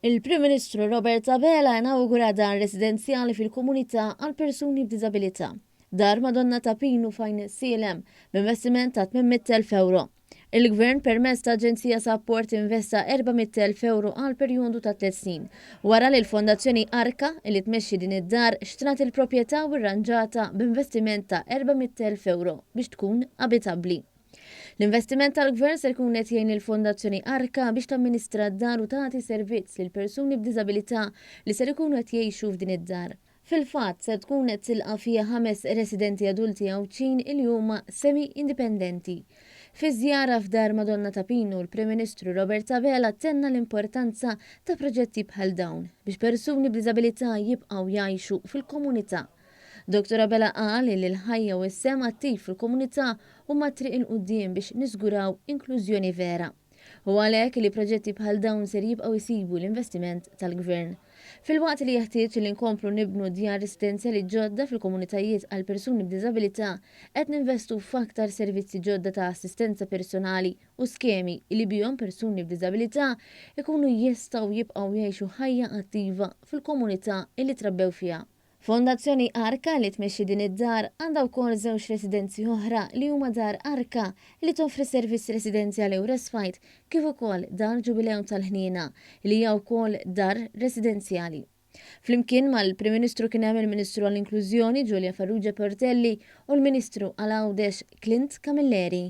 Il-Prim Ministru Robert Abela inawgura dar residenzjali fil-komunità għal persuni b'diżabilità. Dar Madonna ta' Pinu fajn CLM b'investiment ta' 800,000 euro. Il-Gvern permezz ta' Aġenzija Support investa 400,000 euro għal perjodu ta' 3 snin, wara li l-Fondazzjoni Arka li tmexxi din id-dar xtrat il-proprjetà u rranġata b'investiment ta' 400,000 euro biex tkun abitabbli. L-investiment tal-Gvern se jkun qed jgħin il-Fondazzjoni Arka biex tamministra d-dar u tagħti servizz lil persuni b'diżabilità li se jkunu qed jgħixu f'din id-dar. Fil-fatt se tkun qed tilqa' fiha 5 residenti adulti Awċin li huma semi-indipendenti. Fi żjara f'dar Madonna ta' Pinu, l-Prim Ministru Robert Abela tenna l-importanza ta' proġetti bħal dawn biex persuni b'diżabilità jibqgħu jgħixu fil-komunità. Dr. Abela qal li l-ħajja u s-sem attiv fil-komunità huma triq il-qudiem biex niżguraw inklużjoni vera. U għalhekk li proġetti bħal dawn ser jibqgħu jsibu l-investiment tal-Gvern. Fil-waqt li jeħtieġ li nkomplu nibnu djar residenzjali ġodda fil-komunitajiet għal persuni b'diżabilità, qed ninvestu f'aktar servizzi ġodda ta' assistenza personali u skemi li bihom persuni b'diżabilità ikunu jistgħu jibqgħu jgħixu ħajja attiva fil-komunità li trabbew fiha. Fondazzjoni Arka li tmexxi din id-dar għandha wkoll żewġ residenzi oħra li huma dar Arka li toffri servizz residenzjali u respite kif ukoll dar Ġubilew tal-Ħniena li hija wkoll dar residenzjali. Flimkien mal-Prim Ministru kien hemm il-Ministru għall-Inklużjoni Giulia Farrugia Portelli u l-Ministru għall-Għawdex Clint Camilleri.